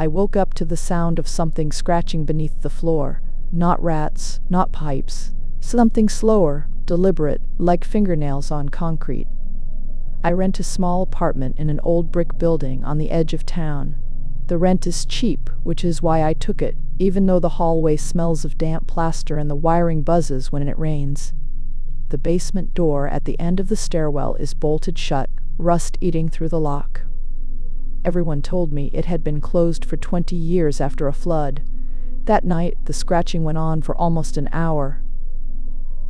I woke up to the sound of something scratching beneath the floor. Not rats, not pipes. Something slower, deliberate, like fingernails on concrete. I rent a small apartment in an old brick building on the edge of town. The rent is cheap, which is why I took it, even though the hallway smells of damp plaster and the wiring buzzes when it rains. The basement door at the end of the stairwell is bolted shut, rust eating through the lock. Everyone told me it had been closed for 20 years after a flood. That night, the scratching went on for almost an hour.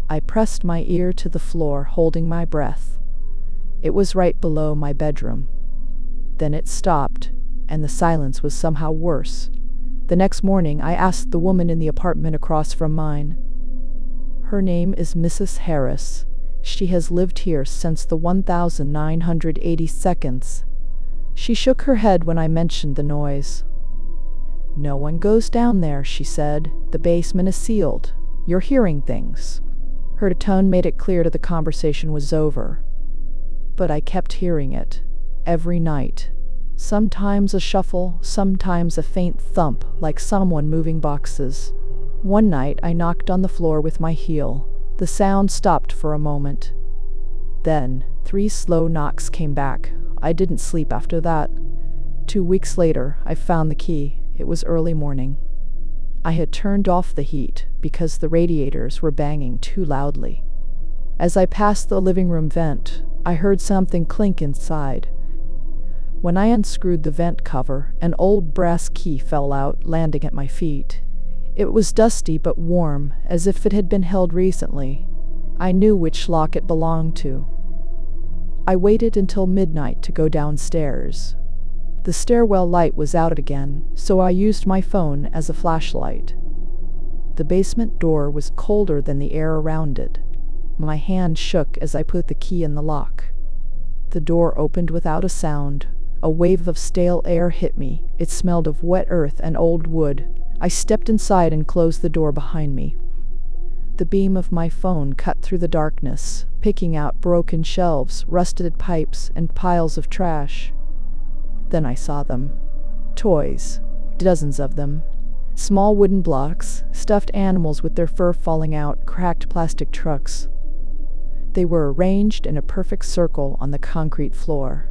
I pressed my ear to the floor, holding my breath. It was right below my bedroom. Then it stopped, and the silence was somehow worse. The next morning, I asked the woman in the apartment across from mine. Her name is Mrs. Harris. She has lived here since the 1982nd. She shook her head when I mentioned the noise. "No one goes down there," she said. "The basement is sealed. You're hearing things." Her tone made it clear that the conversation was over. But I kept hearing it. Every night. Sometimes a shuffle, sometimes a faint thump, like someone moving boxes. One night I knocked on the floor with my heel. The sound stopped for a moment. Then 3 slow knocks came back. I didn't sleep after that. 2 weeks later, I found the key. It was early morning. I had turned off the heat because the radiators were banging too loudly. As I passed the living room vent, I heard something clink inside. When I unscrewed the vent cover, an old brass key fell out, landing at my feet. It was dusty but warm, as if it had been held recently. I knew which lock it belonged to. I waited until midnight to go downstairs. The stairwell light was out again, so I used my phone as a flashlight. The basement door was colder than the air around it. My hand shook as I put the key in the lock. The door opened without a sound. A wave of stale air hit me. It smelled of wet earth and old wood. I stepped inside and closed the door behind me. The beam of my phone cut through the darkness, picking out broken shelves, rusted pipes, and piles of trash. Then I saw them. Toys. Dozens of them. Small wooden blocks, stuffed animals with their fur falling out, cracked plastic trucks. They were arranged in a perfect circle on the concrete floor.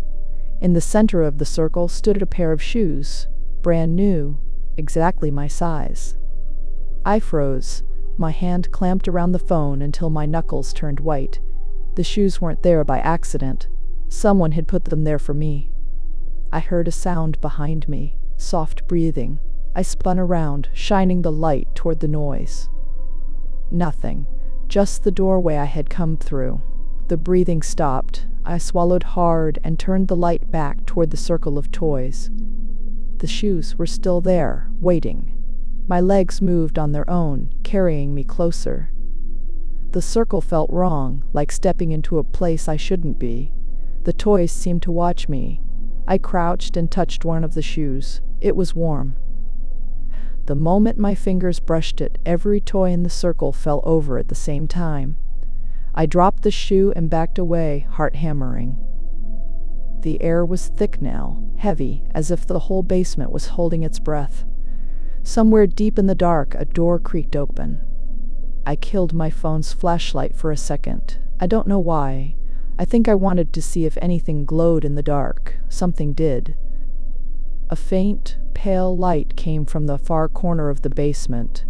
In the center of the circle stood a pair of shoes, brand new, exactly my size. I froze, my hand clamped around the phone until my knuckles turned white. The shoes weren't there by accident. Someone had put them there for me. I heard a sound behind me, soft breathing. I spun around, shining the light toward the noise. Nothing, just the doorway I had come through. The breathing stopped. I swallowed hard and turned the light back toward the circle of toys. The shoes were still there, waiting. My legs moved on their own, carrying me closer. The circle felt wrong, like stepping into a place I shouldn't be. The toys seemed to watch me. I crouched and touched one of the shoes. It was warm. The moment my fingers brushed it, every toy in the circle fell over at the same time. I dropped the shoe and backed away, heart hammering. The air was thick now, heavy, as if the whole basement was holding its breath. Somewhere deep in the dark, a door creaked open. I killed my phone's flashlight for a second. I don't know why. I think I wanted to see if anything glowed in the dark. Something did. A faint, pale light came from the far corner of the basement.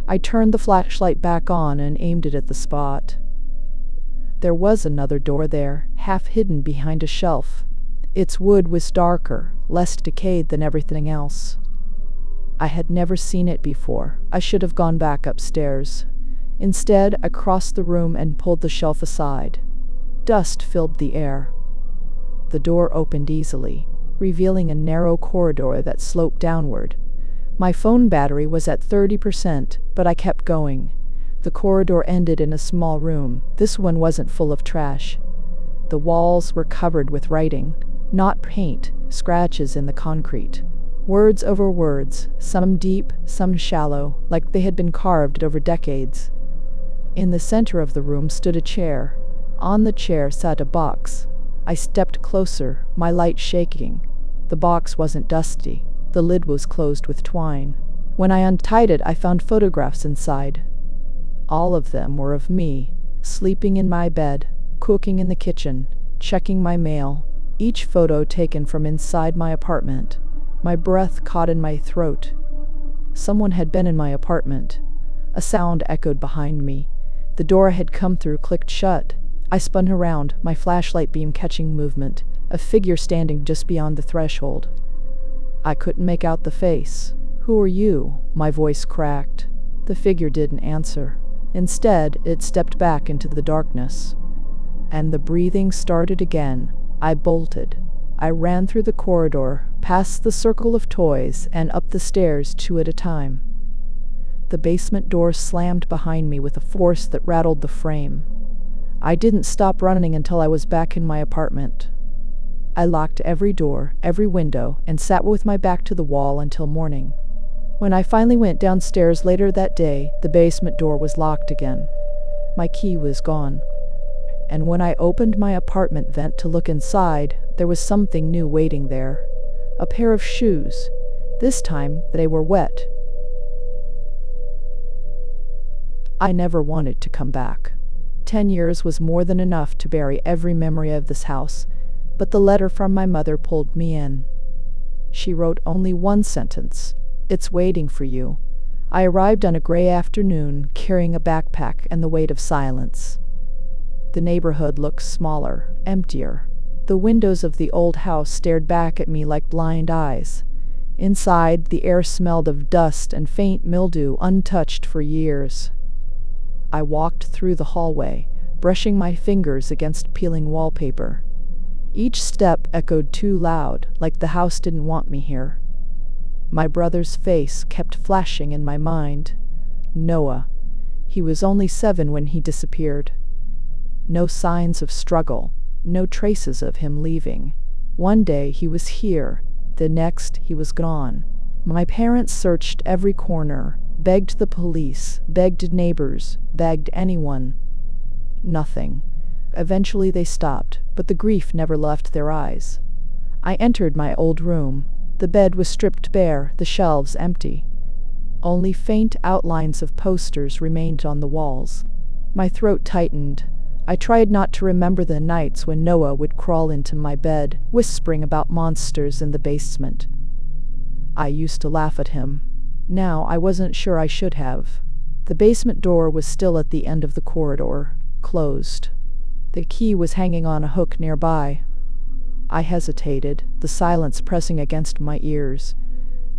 I turned the flashlight back on and aimed it at the spot. There was another door there, half hidden behind a shelf. Its wood was darker, less decayed than everything else. I had never seen it before. I should have gone back upstairs. Instead, I crossed the room and pulled the shelf aside. Dust filled the air. The door opened easily, revealing a narrow corridor that sloped downward. My phone battery was at 30%, but I kept going. The corridor ended in a small room. This one wasn't full of trash. The walls were covered with writing, not paint, scratches in the concrete. Words over words, some deep, some shallow, like they had been carved over decades. In the center of the room stood a chair. On the chair sat a box. I stepped closer, my light shaking. The box wasn't dusty. The lid was closed with twine. When I untied it, I found photographs inside. All of them were of me, sleeping in my bed, cooking in the kitchen, checking my mail, each photo taken from inside my apartment. My breath caught in my throat. Someone had been in my apartment. A sound echoed behind me. The door I had come through clicked shut. I spun around, my flashlight beam catching movement, a figure standing just beyond the threshold. I couldn't make out the face. "Who are you?" my voice cracked. The figure didn't answer. Instead, it stepped back into the darkness. And the breathing started again. I bolted. I ran through the corridor, past the circle of toys, and up the stairs 2 at a time. The basement door slammed behind me with a force that rattled the frame. I didn't stop running until I was back in my apartment. I locked every door, every window, and sat with my back to the wall until morning. When I finally went downstairs later that day, the basement door was locked again. My key was gone. And when I opened my apartment vent to look inside, there was something new waiting there. A pair of shoes. This time, they were wet. I never wanted to come back. 10 years was more than enough to bury every memory of this house, but the letter from my mother pulled me in. She wrote only one sentence. "It's waiting for you." I arrived on a gray afternoon, carrying a backpack and the weight of silence. The neighborhood looked smaller, emptier. The windows of the old house stared back at me like blind eyes. Inside, the air smelled of dust and faint mildew untouched for years. I walked through the hallway, brushing my fingers against peeling wallpaper. Each step echoed too loud, like the house didn't want me here. My brother's face kept flashing in my mind. Noah. He was only 7 when he disappeared. No signs of struggle, no traces of him leaving. One day he was here, the next he was gone. My parents searched every corner, begged the police, begged neighbors, begged anyone. Nothing. Eventually they stopped, but the grief never left their eyes. I entered my old room. The bed was stripped bare, the shelves empty. Only faint outlines of posters remained on the walls. My throat tightened. I tried not to remember the nights when Noah would crawl into my bed, whispering about monsters in the basement. I used to laugh at him. Now I wasn't sure I should have. The basement door was still at the end of the corridor, closed. The key was hanging on a hook nearby. I hesitated, the silence pressing against my ears.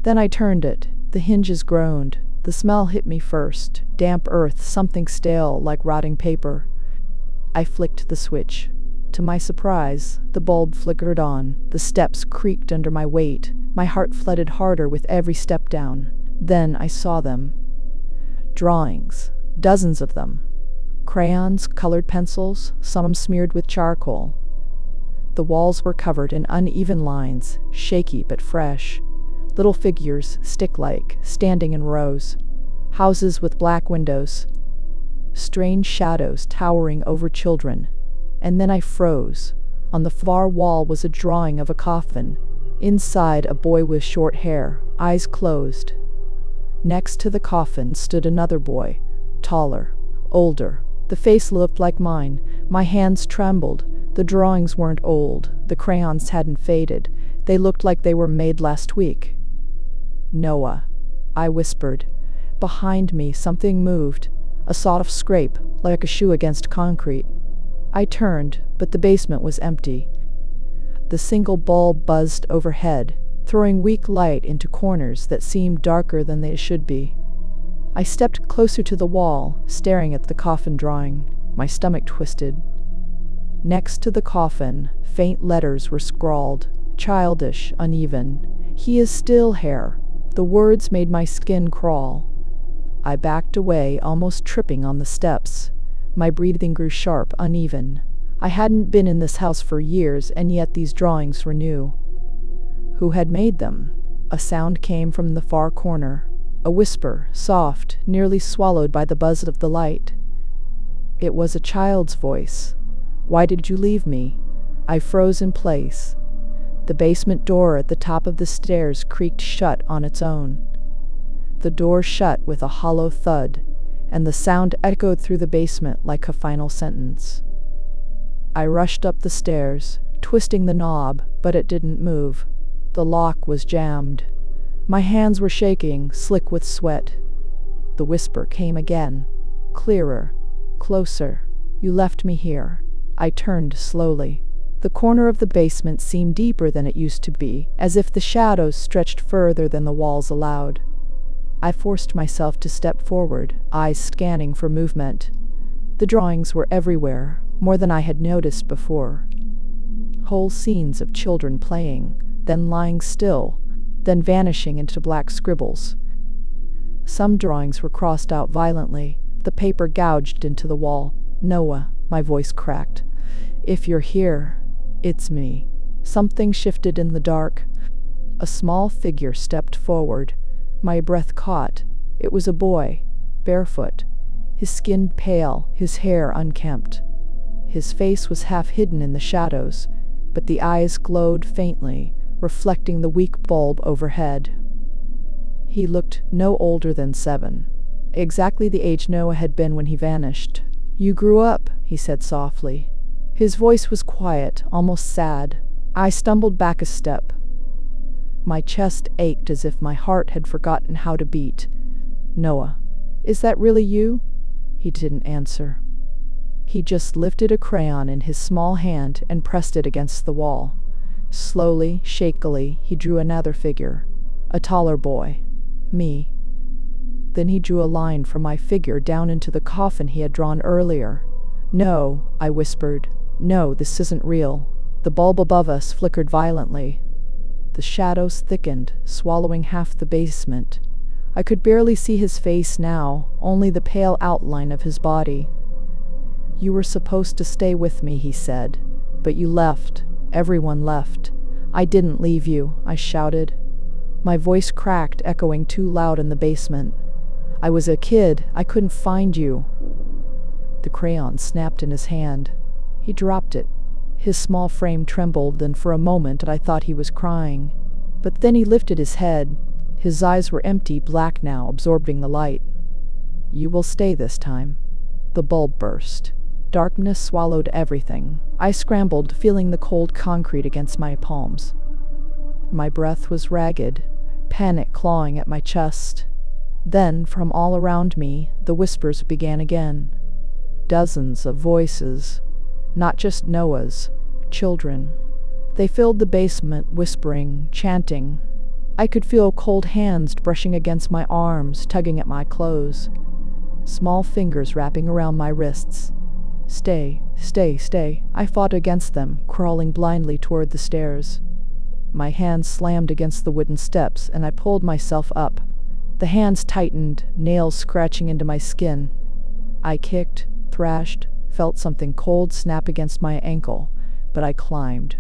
Then I turned it. The hinges groaned. The smell hit me first. Damp earth, something stale like rotting paper. I flicked the switch. To my surprise, the bulb flickered on. The steps creaked under my weight. My heart flooded harder with every step down. Then I saw them. Drawings. Dozens of them. Crayons, colored pencils, some smeared with charcoal. The walls were covered in uneven lines, shaky but fresh. Little figures, stick-like, standing in rows. Houses with black windows. Strange shadows towering over children. And then I froze. On the far wall was a drawing of a coffin. Inside, a boy with short hair, eyes closed. Next to the coffin stood another boy, taller, older. The face looked like mine. My hands trembled. The drawings weren't old. The crayons hadn't faded. They looked like they were made last week. "Noah," I whispered. Behind me, something moved. A soft scrape, like a shoe against concrete. I turned, but the basement was empty. The single bulb buzzed overhead, throwing weak light into corners that seemed darker than they should be. I stepped closer to the wall, staring at the coffin drawing. My stomach twisted. Next to the coffin, faint letters were scrawled, childish, uneven. "He is still here." The words made my skin crawl. I backed away, almost tripping on the steps. My breathing grew sharp, uneven. I hadn't been in this house for years, and yet these drawings were new. Who had made them? A sound came from the far corner. A whisper, soft, nearly swallowed by the buzz of the light. It was a child's voice. "Why did you leave me?" I froze in place. The basement door at the top of the stairs creaked shut on its own. The door shut with a hollow thud, and the sound echoed through the basement like a final sentence. I rushed up the stairs, twisting the knob, but it didn't move. The lock was jammed. My hands were shaking, slick with sweat. The whisper came again, clearer, closer. "You left me here." I turned slowly. The corner of the basement seemed deeper than it used to be, as if the shadows stretched further than the walls allowed. I forced myself to step forward, eyes scanning for movement. The drawings were everywhere, more than I had noticed before. Whole scenes of children playing, then lying still, then vanishing into black scribbles. Some drawings were crossed out violently, the paper gouged into the wall. "Noah," my voice cracked. "If you're here, it's me." Something shifted in the dark. A small figure stepped forward. My breath caught. It was a boy, barefoot, his skin pale, his hair unkempt. His face was half hidden in the shadows, but the eyes glowed faintly, reflecting the weak bulb overhead. He looked no older than 7, exactly the age Noah had been when he vanished. "You grew up," he said softly. His voice was quiet, almost sad. I stumbled back a step. My chest ached as if my heart had forgotten how to beat. "Noah, is that really you?" He didn't answer. He just lifted a crayon in his small hand and pressed it against the wall. Slowly, shakily, he drew another figure, a taller boy, me. Then he drew a line from my figure down into the coffin he had drawn earlier. "No," I whispered. "No, this isn't real." The bulb above us flickered violently. The shadows thickened, swallowing half the basement. I could barely see his face now, only the pale outline of his body. "You were supposed to stay with me," he said. "But you left. Everyone left." "I didn't leave you," I shouted. My voice cracked, echoing too loud in the basement. "I was a kid. I couldn't find you." The crayon snapped in his hand. He dropped it. His small frame trembled, and for a moment I thought he was crying. But then he lifted his head. His eyes were empty, black now, absorbing the light. "You will stay this time." The bulb burst. Darkness swallowed everything. I scrambled, feeling the cold concrete against my palms. My breath was ragged, panic clawing at my chest. Then, from all around me, the whispers began again. Dozens of voices. Not just Noah's, children. They filled the basement, whispering, chanting. I could feel cold hands brushing against my arms, tugging at my clothes. Small fingers wrapping around my wrists. "Stay, stay, stay." I fought against them, crawling blindly toward the stairs. My hands slammed against the wooden steps, and I pulled myself up. The hands tightened, nails scratching into my skin. I kicked, thrashed, felt something cold snap against my ankle, but I climbed.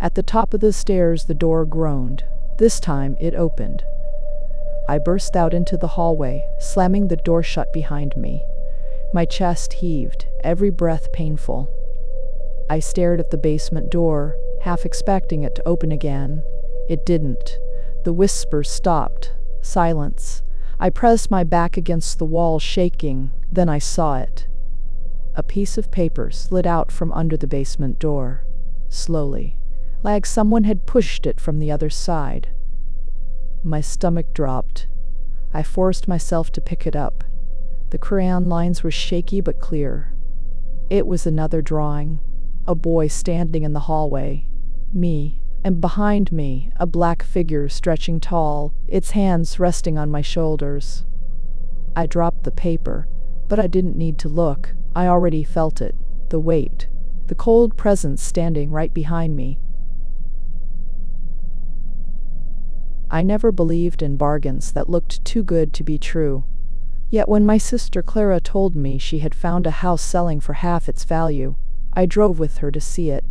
At the top of the stairs, the door groaned. This time, it opened. I burst out into the hallway, slamming the door shut behind me. My chest heaved, every breath painful. I stared at the basement door, half expecting it to open again. It didn't. The whispers stopped. Silence. I pressed my back against the wall, shaking. Then I saw it. A piece of paper slid out from under the basement door. Slowly, like someone had pushed it from the other side. My stomach dropped. I forced myself to pick it up. The crayon lines were shaky but clear. It was another drawing. A boy standing in the hallway. Me, and behind me, a black figure stretching tall, its hands resting on my shoulders. I dropped the paper, but I didn't need to look. I already felt it, the weight, the cold presence standing right behind me. I never believed in bargains that looked too good to be true. Yet when my sister Clara told me she had found a house selling for half its value, I drove with her to see it.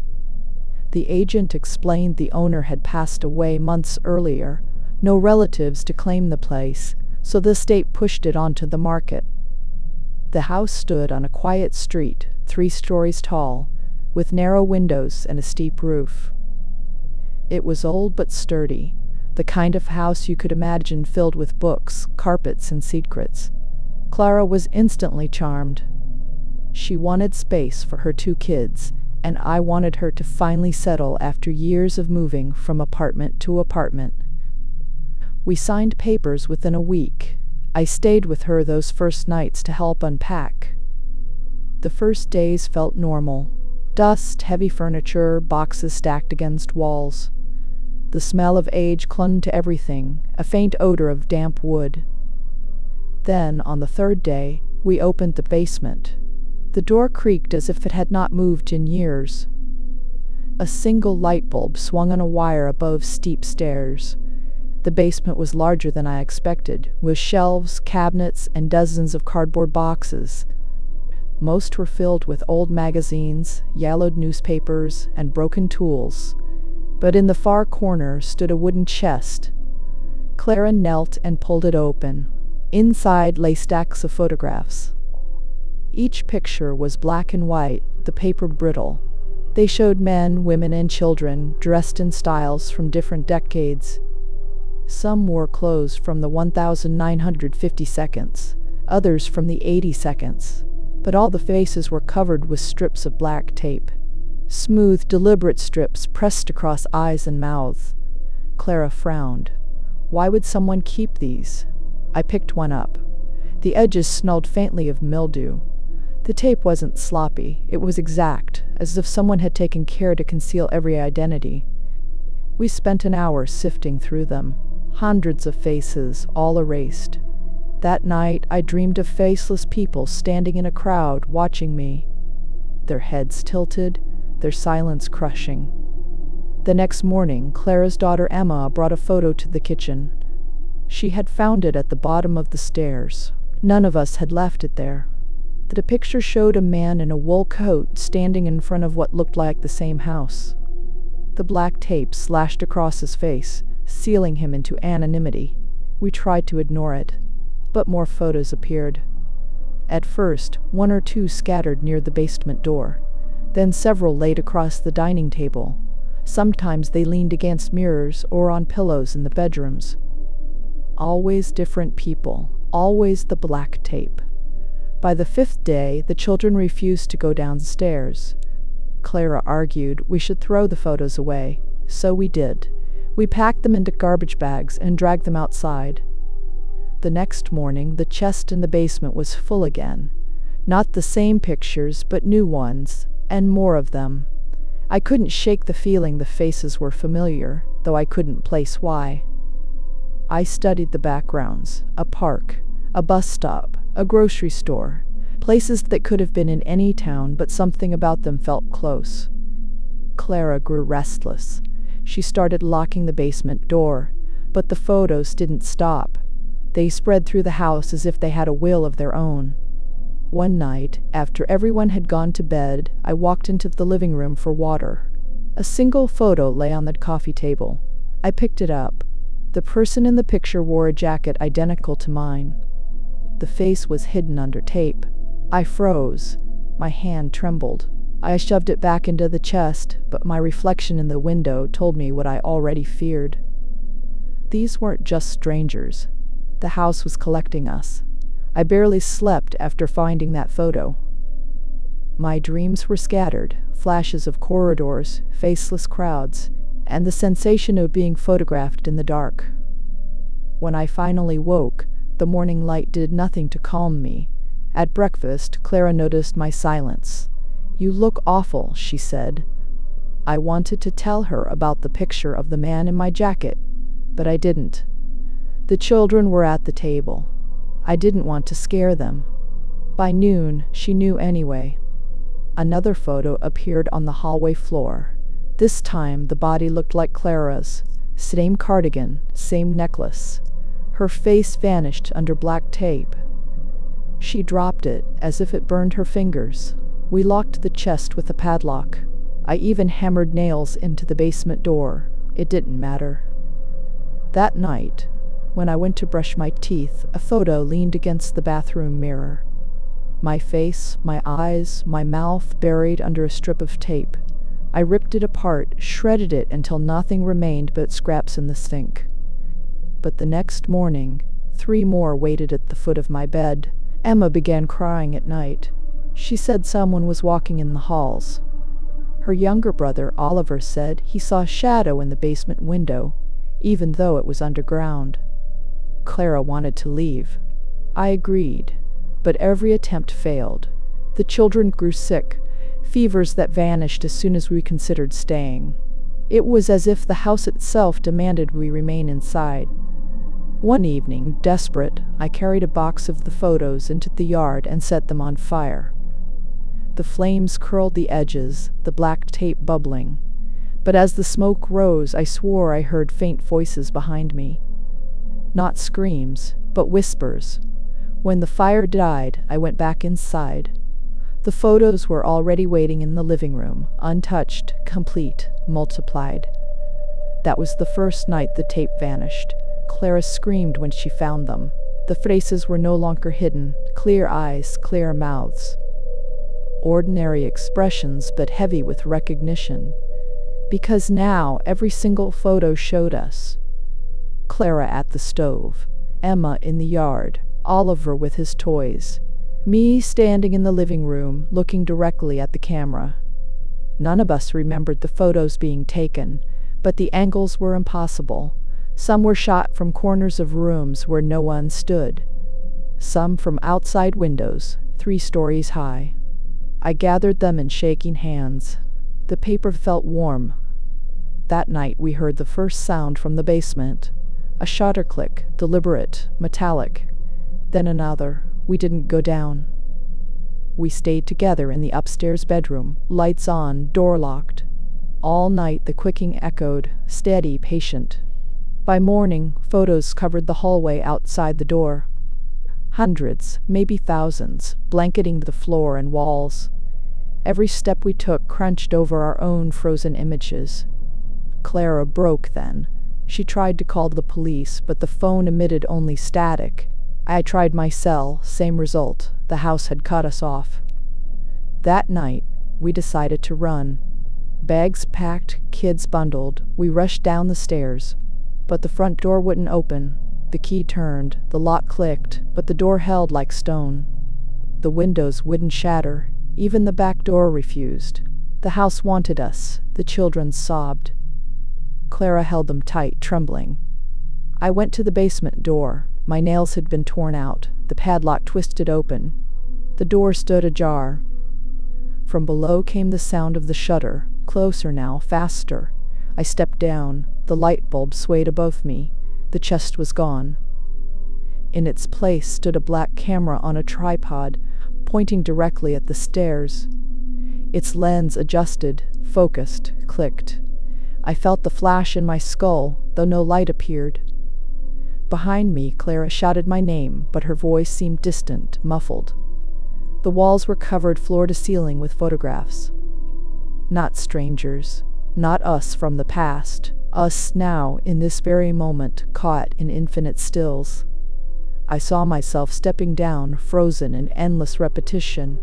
The agent explained the owner had passed away months earlier, no relatives to claim the place, so the estate pushed it onto the market. The house stood on a quiet street, 3 stories tall, with narrow windows and a steep roof. It was old but sturdy, the kind of house you could imagine filled with books, carpets, and secrets. Clara was instantly charmed. She wanted space for her 2 kids, and I wanted her to finally settle after years of moving from apartment to apartment. We signed papers within a week. I stayed with her those first nights to help unpack. The first days felt normal. Dust, heavy furniture, boxes stacked against walls. The smell of age clung to everything, a faint odor of damp wood. Then, on the 3rd day, we opened the basement. The door creaked as if it had not moved in years. A single light bulb swung on a wire above steep stairs. The basement was larger than I expected, with shelves, cabinets, and dozens of cardboard boxes. Most were filled with old magazines, yellowed newspapers, and broken tools. But in the far corner stood a wooden chest. Clara knelt and pulled it open. Inside lay stacks of photographs. Each picture was black and white, the paper brittle. They showed men, women, and children, dressed in styles from different decades. Some wore clothes from the 1950 seconds, others from the 80 seconds, but all the faces were covered with strips of black tape. Smooth, deliberate strips pressed across eyes and mouths. Clara frowned. Why would someone keep these? I picked one up. The edges smelled faintly of mildew. The tape wasn't sloppy, it was exact, as if someone had taken care to conceal every identity. We spent an hour sifting through them. Hundreds of faces, all erased. That night, I dreamed of faceless people standing in a crowd, watching me. Their heads tilted, their silence crushing. The next morning, Clara's daughter Emma brought a photo to the kitchen. She had found it at the bottom of the stairs. None of us had left it there. The picture showed a man in a wool coat standing in front of what looked like the same house. The black tape slashed across his face, sealing him into anonymity. We tried to ignore it, but more photos appeared. At first, 1 or 2 scattered near the basement door, then several laid across the dining table. Sometimes they leaned against mirrors or on pillows in the bedrooms. Always different people, always the black tape. By the 5th day, the children refused to go downstairs. Clara argued we should throw the photos away, so we did. We packed them into garbage bags and dragged them outside. The next morning, the chest in the basement was full again. Not the same pictures, but new ones, and more of them. I couldn't shake the feeling the faces were familiar, though I couldn't place why. I studied the backgrounds: a park, a bus stop, a grocery store, places that could have been in any town, but something about them felt close. Clara grew restless. She started locking the basement door, but the photos didn't stop. They spread through the house as if they had a will of their own. One night, after everyone had gone to bed, I walked into the living room for water. A single photo lay on the coffee table. I picked it up. The person in the picture wore a jacket identical to mine. The face was hidden under tape. I froze. My hand trembled. I shoved it back into the chest, but my reflection in the window told me what I already feared. These weren't just strangers. The house was collecting us. I barely slept after finding that photo. My dreams were scattered, flashes of corridors, faceless crowds, and the sensation of being photographed in the dark. When I finally woke, the morning light did nothing to calm me. At breakfast, Clara noticed my silence. "You look awful," she said. I wanted to tell her about the picture of the man in my jacket, but I didn't. The children were at the table. I didn't want to scare them. By noon, she knew anyway. Another photo appeared on the hallway floor. This time, the body looked like Clara's. Same cardigan, same necklace. Her face vanished under black tape. She dropped it, as if it burned her fingers. We locked the chest with a padlock. I even hammered nails into the basement door. It didn't matter. That night, when I went to brush my teeth, a photo leaned against the bathroom mirror. My face, my eyes, my mouth buried under a strip of tape. I ripped it apart, shredded it until nothing remained but scraps in the sink. But the next morning, 3 more waited at the foot of my bed. Emma began crying at night. She said someone was walking in the halls. Her younger brother, Oliver, said he saw a shadow in the basement window, even though it was underground. Clara wanted to leave. I agreed, but every attempt failed. The children grew sick, fevers that vanished as soon as we considered staying. It was as if the house itself demanded we remain inside. One evening, desperate, I carried a box of the photos into the yard and set them on fire. The flames curled the edges, the black tape bubbling. But as the smoke rose, I swore I heard faint voices behind me. Not screams, but whispers. When the fire died, I went back inside. The photos were already waiting in the living room, untouched, complete, multiplied. That was the first night the tape vanished. Clara screamed when she found them. The faces were no longer hidden, clear eyes, clear mouths. Ordinary expressions, but heavy with recognition. Because now every single photo showed us. Clara at the stove, Emma in the yard, Oliver with his toys, me standing in the living room, looking directly at the camera. None of us remembered the photos being taken, but the angles were impossible. Some were shot from corners of rooms where no one stood. Some from outside windows, 3 stories high. I gathered them in shaking hands. The paper felt warm. That night we heard the first sound from the basement. A shutter click, deliberate, metallic. Then another. We didn't go down. We stayed together in the upstairs bedroom, lights on, door locked. All night the clicking echoed, steady, patient. By morning, photos covered the hallway outside the door. Hundreds, maybe thousands, blanketing the floor and walls. Every step we took crunched over our own frozen images. Clara broke then. She tried to call the police, but the phone emitted only static. I tried my cell, same result. The house had cut us off. That night, we decided to run. Bags packed, kids bundled, we rushed down the stairs. But the front door wouldn't open. The key turned, the lock clicked, but the door held like stone. The windows wouldn't shatter. Even the back door refused. The house wanted us. The children sobbed. Clara held them tight, trembling. I went to the basement door. My nails had been torn out, the padlock twisted open. The door stood ajar. From below came the sound of the shutter, closer now, faster. I stepped down. The light bulb swayed above me. The chest was gone. In its place stood a black camera on a tripod, pointing directly at the stairs. Its lens adjusted, focused, clicked. I felt the flash in my skull, though no light appeared. Behind me, Clara shouted my name, but her voice seemed distant, muffled. The walls were covered floor to ceiling with photographs. Not strangers, not us from the past, us now, in this very moment, caught in infinite stills. I saw myself stepping down, frozen in endless repetition.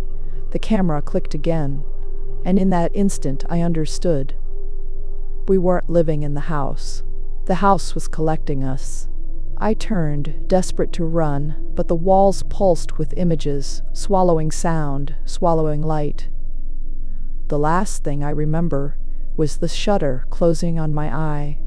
The camera clicked again, and in that instant I understood. We weren't living in the house. The house was collecting us. I turned, desperate to run, but the walls pulsed with images, swallowing sound, swallowing light. The last thing I remember was the shutter closing on my eye.